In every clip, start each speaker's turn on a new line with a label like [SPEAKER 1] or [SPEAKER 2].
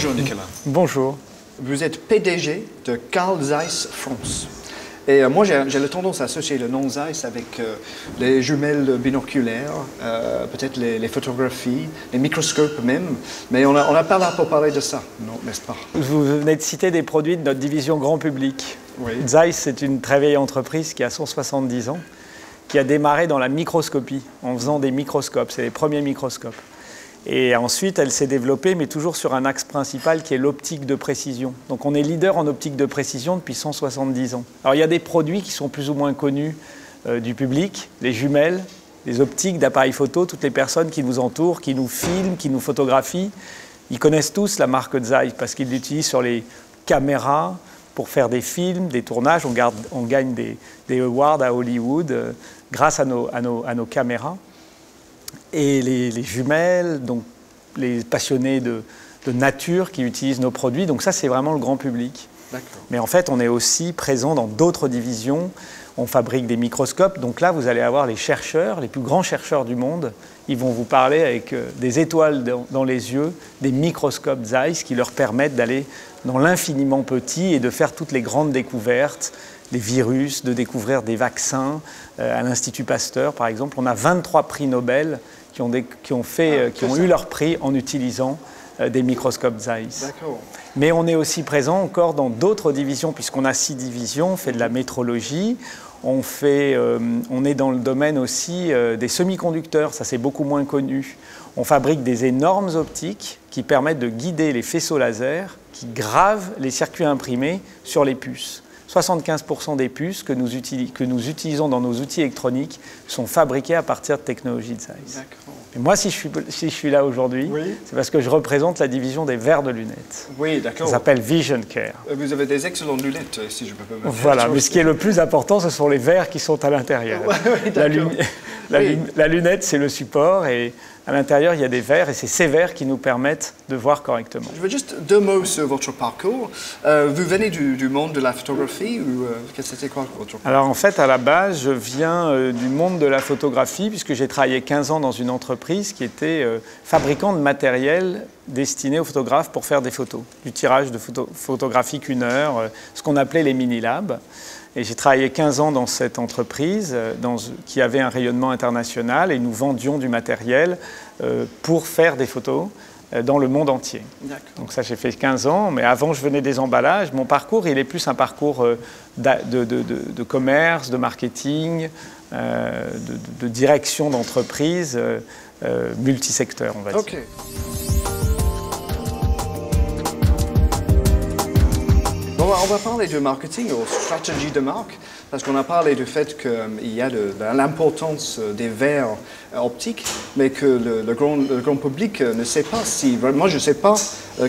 [SPEAKER 1] Bonjour Nicolas.
[SPEAKER 2] Bonjour.
[SPEAKER 1] Vous êtes PDG de Carl Zeiss France. Et moi, j'ai la tendance à associer le nom Zeiss avec les jumelles binoculaires, peut-être les photographies, les microscopes même. Mais on n'a pas là pour parler de ça, non, n'est-ce pas?
[SPEAKER 2] Vous venez de citer des produits de notre division grand public.
[SPEAKER 1] Oui.
[SPEAKER 2] Zeiss, c'est une très vieille entreprise qui a 170 ans, qui a démarré dans la microscopie, en faisant des microscopes. C'est les premiers microscopes. Et ensuite, elle s'est développée, mais toujours sur un axe principal qui est l'optique de précision. Donc on est leader en optique de précision depuis 170 ans. Alors il y a des produits qui sont plus ou moins connus du public, les jumelles, les optiques d'appareils photo, toutes les personnes qui nous entourent, qui nous filment, qui nous photographient. Ils connaissent tous la marque Zeiss parce qu'ils l'utilisent sur les caméras pour faire des films, des tournages. On gagne des awards à Hollywood grâce à nos caméras. Et les jumelles, donc les passionnés de nature qui utilisent nos produits. Donc ça, c'est vraiment le grand public. Mais en fait, on est aussi présent dans d'autres divisions. On fabrique des microscopes. Donc là, vous allez avoir les chercheurs, les plus grands chercheurs du monde. Ils vont vous parler avec des étoiles dans les yeux, des microscopes Zeiss qui leur permettent d'aller dans l'infiniment petit et de faire toutes les grandes découvertes, des virus, de découvrir des vaccins. À l'Institut Pasteur, par exemple, on a 23 prix Nobel qui ont eu leur prix en utilisant des microscopes Zeiss. Mais on est aussi présent encore dans d'autres divisions, puisqu'on a 6 divisions, on fait de la métrologie, on est dans le domaine aussi des semi-conducteurs, ça c'est beaucoup moins connu. On fabrique des énormes optiques qui permettent de guider les faisceaux laser qui gravent les circuits imprimés sur les puces. 75% des puces que nous utilisons dans nos outils électroniques sont fabriquées à partir de technologies de Zeiss. Et moi, si je suis là aujourd'hui, oui, c'est parce que je représente la division des verres de lunettes.
[SPEAKER 1] Oui, d'accord.
[SPEAKER 2] Ça s'appelle Vision Care.
[SPEAKER 1] Vous avez des excellentes lunettes, si je peux me permettre.
[SPEAKER 2] Voilà, mais ce qui est le plus important, ce sont les verres qui sont à l'intérieur. Oui, la lunette, c'est le support, et à l'intérieur, il y a des verres, et c'est ces verres qui nous permettent de voir correctement.
[SPEAKER 1] Je veux juste 2 mots sur votre parcours. Vous venez du monde de la photographie, ou c'était quoi votre parcours?
[SPEAKER 2] Alors en fait, à la base, je viens du monde de la photographie, puisque j'ai travaillé 15 ans dans une entreprise qui était fabricant de matériel destiné aux photographes pour faire des photos. Du tirage de photographique 1 heure, ce qu'on appelait les mini-labs. Et j'ai travaillé 15 ans dans cette entreprise qui avait un rayonnement international, et nous vendions du matériel pour faire des photos dans le monde entier. Donc ça, j'ai fait 15 ans, mais avant, je venais des emballages. Mon parcours, il est plus un parcours de commerce, de marketing, de direction d'entreprise, multisecteur, on va dire.
[SPEAKER 1] Bon, on va parler de marketing ou stratégie de marque, parce qu'on a parlé du fait qu'il y a de l'importance des verres optiques, mais que le grand public ne sait pas si... Moi, je ne sais pas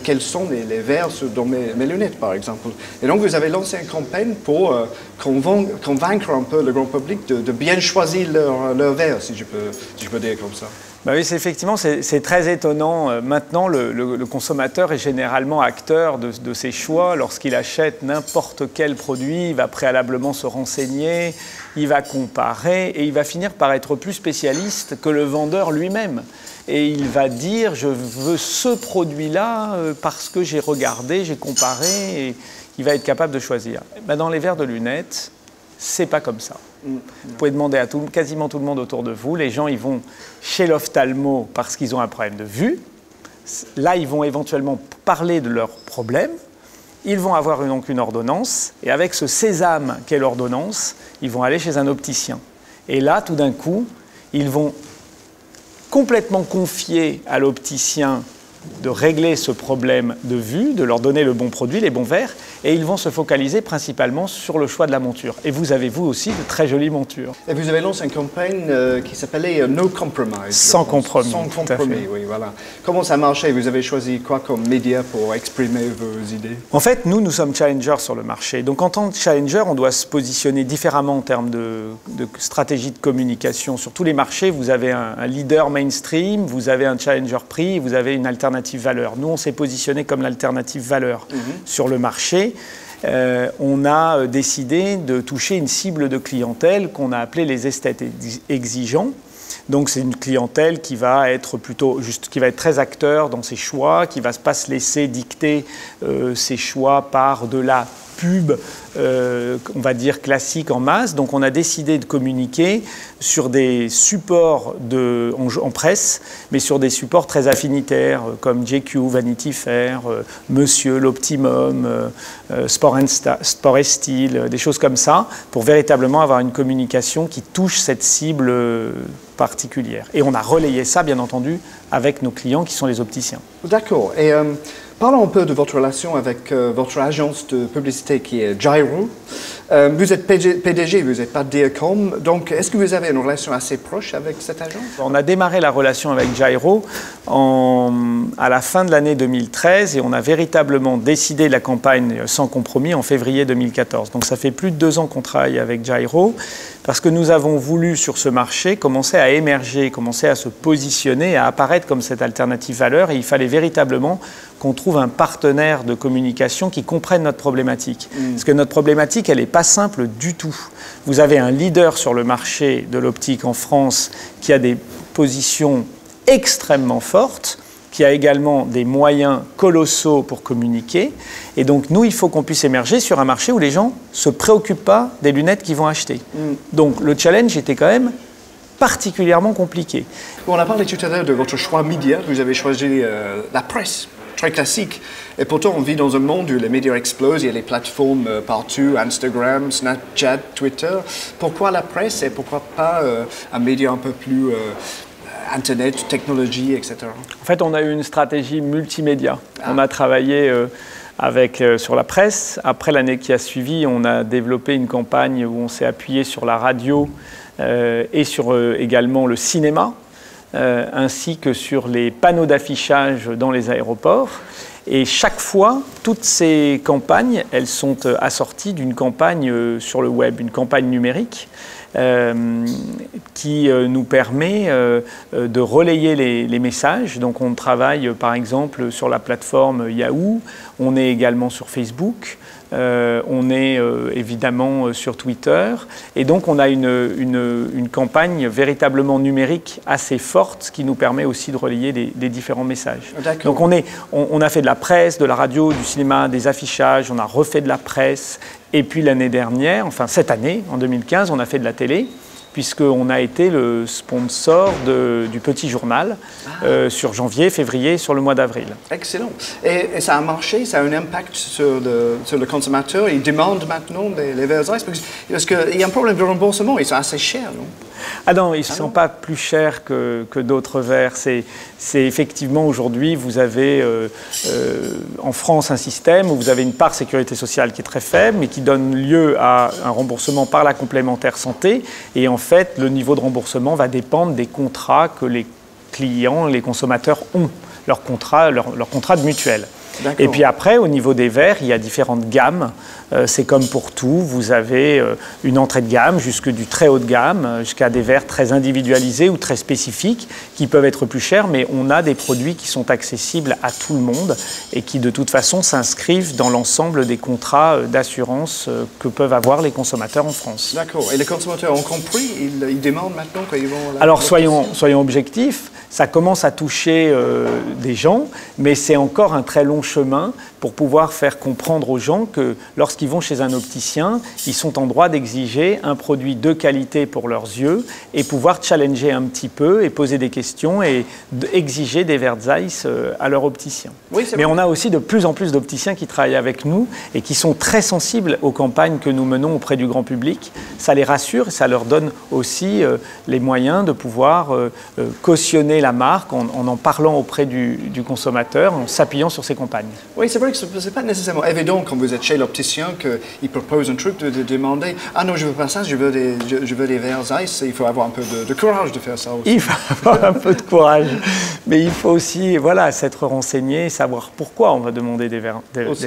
[SPEAKER 1] quels sont les verres dans mes lunettes, par exemple. Et donc, vous avez lancé une campagne pour convaincre un peu le grand public de bien choisir leur verre, si je peux dire comme ça.
[SPEAKER 2] Bah oui, effectivement, c'est très étonnant. Maintenant, le consommateur est généralement acteur de ses choix. Lorsqu'il achète n'importe quel produit, il va préalablement se renseigner, il va comparer, et il va finir par être plus spécialiste que le vendeur lui-même. Et il va dire « je veux ce produit-là parce que j'ai regardé, j'ai comparé », et il va être capable de choisir. Bah, dans les verres de lunettes, c'est pas comme ça. Vous pouvez demander à quasiment tout le monde autour de vous. Les gens, ils vont chez l'ophtalmo parce qu'ils ont un problème de vue. Là, ils vont éventuellement parler de leur problème. Ils vont avoir donc une ordonnance. Et avec ce sésame qu'est l'ordonnance, ils vont aller chez un opticien. Et là, tout d'un coup, ils vont complètement confier à l'opticien de régler ce problème de vue, de leur donner le bon produit, les bons verres, et ils vont se focaliser principalement sur le choix de la monture. Et vous avez, vous aussi, de très jolies montures.
[SPEAKER 1] Et vous avez lancé une campagne qui s'appelait No Compromise.
[SPEAKER 2] Sans compromis.
[SPEAKER 1] Sans compromis, oui, voilà. Comment ça marchait? Vous avez choisi quoi comme média pour exprimer vos idées?
[SPEAKER 2] En fait, nous sommes challengers sur le marché. Donc en tant que challenger, on doit se positionner différemment en termes de stratégie de communication. Sur tous les marchés, vous avez un leader mainstream, vous avez un challenger prix, vous avez une alternative valeur. Nous, on s'est positionné comme l'alternative valeur sur le marché. On a décidé de toucher une cible de clientèle qu'on a appelée les esthètes exigeants. Donc c'est une clientèle qui va être qui va être très acteur dans ses choix, qui va pas se laisser dicter ses choix par de la pub, on va dire classique en masse. Donc on a décidé de communiquer sur des supports en presse, mais sur des supports très affinitaires comme GQ, Vanity Fair, Monsieur, l'Optimum, Sport et Style, des choses comme ça, pour véritablement avoir une communication qui touche cette cible particulière. Et on a relayé ça, bien entendu, avec nos clients qui sont les opticiens.
[SPEAKER 1] D'accord. Et parlons un peu de votre relation avec votre agence de publicité qui est Gyro. Vous êtes PDG, vous n'êtes pas Deacom. Donc, est-ce que vous avez une relation assez proche avec cette agence?
[SPEAKER 2] On a démarré la relation avec Gyro à la fin de l'année 2013 et on a véritablement décidé la campagne sans compromis en février 2014. Donc, ça fait plus de 2 ans qu'on travaille avec Gyro parce que nous avons voulu, sur ce marché, commencer à émerger, commencer à se positionner, à apparaître comme cette alternative valeur. Et il fallait véritablement qu'on trouve un partenaire de communication qui comprenne notre problématique. Parce que notre problématique, elle n'est pas simple du tout. Vous avez un leader sur le marché de l'optique en France qui a des positions extrêmement fortes, qui a également des moyens colossaux pour communiquer. Et donc, nous, il faut qu'on puisse émerger sur un marché où les gens ne se préoccupent pas des lunettes qu'ils vont acheter. Donc, le challenge était quand même particulièrement compliqué.
[SPEAKER 1] On a parlé tout à l'heure de votre choix média. Vous avez choisi la presse, très classique. Et pourtant, on vit dans un monde où les médias explosent, il y a les plateformes partout, Instagram, Snapchat, Twitter. Pourquoi la presse et pourquoi pas un média un peu plus Internet, technologie, etc.
[SPEAKER 2] En fait, on a eu une stratégie multimédia. On a travaillé sur la presse. Après l'année qui a suivi, on a développé une campagne où on s'est appuyé sur la radio et sur également le cinéma, ainsi que sur les panneaux d'affichage dans les aéroports. Et chaque fois, toutes ces campagnes, elles sont assorties d'une campagne sur le web, une campagne numérique qui nous permet de relayer les messages. Donc on travaille par exemple sur la plateforme Yahoo, on est également sur Facebook, on est évidemment sur Twitter, et donc on a une campagne véritablement numérique assez forte qui nous permet aussi de relayer les différents messages. Donc on a fait de la presse, de la radio, du cinéma, des affichages, on a refait de la presse, et puis l'année dernière, enfin cette année, en 2015, on a fait de la télé, puisqu'on a été le sponsor du Petit Journal sur janvier, février, sur le mois d'avril.
[SPEAKER 1] Excellent. Et ça a marché, ça a un impact sur le consommateur. Il demande maintenant les verres ice parce qu'il y a un problème de remboursement, ils sont assez chers, non?
[SPEAKER 2] Ah non, ils ne sont pas plus chers que d'autres verres. C'est effectivement aujourd'hui, vous avez en France un système où vous avez une part sécurité sociale qui est très faible, mais qui donne lieu à un remboursement par la complémentaire santé. Et en fait, le niveau de remboursement va dépendre des contrats que les clients, les consommateurs ont, leur contrat de mutuelle. Et puis après, au niveau des verres, il y a différentes gammes. C'est comme pour tout. Vous avez une entrée de gamme jusque du très haut de gamme, jusqu'à des verres très individualisés ou très spécifiques qui peuvent être plus chers, mais on a des produits qui sont accessibles à tout le monde et qui de toute façon s'inscrivent dans l'ensemble des contrats d'assurance que peuvent avoir les consommateurs en France.
[SPEAKER 1] D'accord. Et les consommateurs ont compris? Ils demandent maintenant qu'ils vont...
[SPEAKER 2] Alors soyons objectifs, ça commence à toucher des gens, mais c'est encore un très long chemin pour pouvoir faire comprendre aux gens que lorsqu'ils vont chez un opticien, ils sont en droit d'exiger un produit de qualité pour leurs yeux et pouvoir challenger un petit peu et poser des questions et exiger des verres Zeiss à leur opticien. Oui, mais on a aussi de plus en plus d'opticiens qui travaillent avec nous et qui sont très sensibles aux campagnes que nous menons auprès du grand public. Ça les rassure et ça leur donne aussi les moyens de pouvoir cautionner la marque en parlant auprès du consommateur, en s'appuyant sur ces campagnes.
[SPEAKER 1] Oui, c'est vrai que ce n'est pas nécessairement évident quand vous êtes chez l'opticien qu'il propose un truc de demander « Ah non, je veux pas ça, je veux des verres Zeiss ». Il faut avoir un peu de courage de faire ça aussi.
[SPEAKER 2] Il faut avoir un peu de courage, mais il faut aussi s'être renseigné, savoir pourquoi on va demander des verres Zeiss.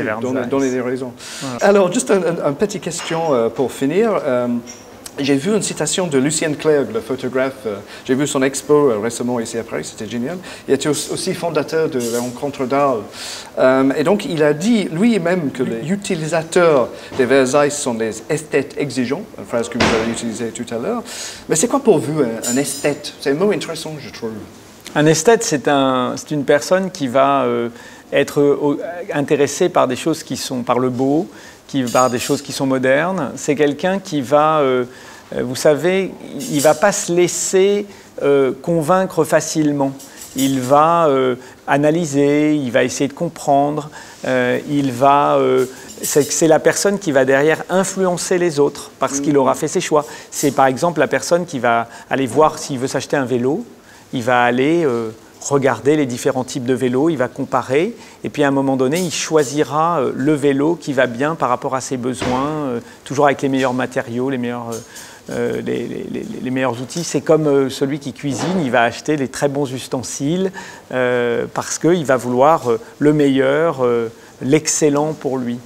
[SPEAKER 1] Donner des raisons. Voilà. Alors, juste une petite question pour finir. J'ai vu une citation de Lucien Clerc, le photographe. J'ai vu son expo récemment ici à Paris, c'était génial. Il était aussi fondateur de la rencontre d'Arles. Et donc, il a dit lui-même que les utilisateurs des versailles sont des esthètes exigeants, une phrase que vous avez utilisée tout à l'heure. Mais c'est quoi pour vous un esthète? C'est un mot intéressant, je trouve. Un esthète,
[SPEAKER 2] c'est une personne qui va être intéressée par des choses qui sont par le beau, par des choses qui sont modernes. C'est quelqu'un qui va, vous savez, il ne va pas se laisser convaincre facilement. Il va analyser, il va essayer de comprendre, c'est la personne qui va derrière influencer les autres parce qu'il aura fait ses choix. C'est par exemple la personne qui va aller voir s'il veut s'acheter un vélo, il va aller regarder les différents types de vélos, il va comparer et puis à un moment donné, il choisira le vélo qui va bien par rapport à ses besoins, toujours avec les meilleurs matériaux, les meilleurs outils. C'est comme celui qui cuisine, il va acheter les très bons ustensiles parce qu'il va vouloir le meilleur, l'excellent pour lui.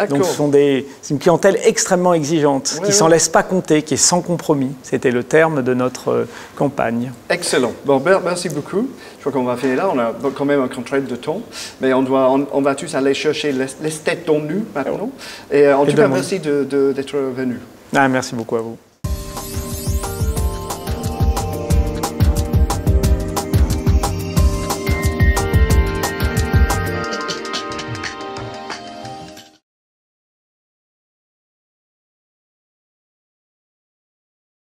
[SPEAKER 2] Donc c'est une clientèle extrêmement exigeante, qui ne s'en laisse pas compter, qui est sans compromis. C'était le terme de notre campagne.
[SPEAKER 1] Excellent. Bon, merci beaucoup. Je crois qu'on va finir là. On a quand même un contrainte de temps, mais on va tous aller chercher l'esthète dans nous maintenant. Et en tout cas, merci d'être venu.
[SPEAKER 2] Merci beaucoup à vous.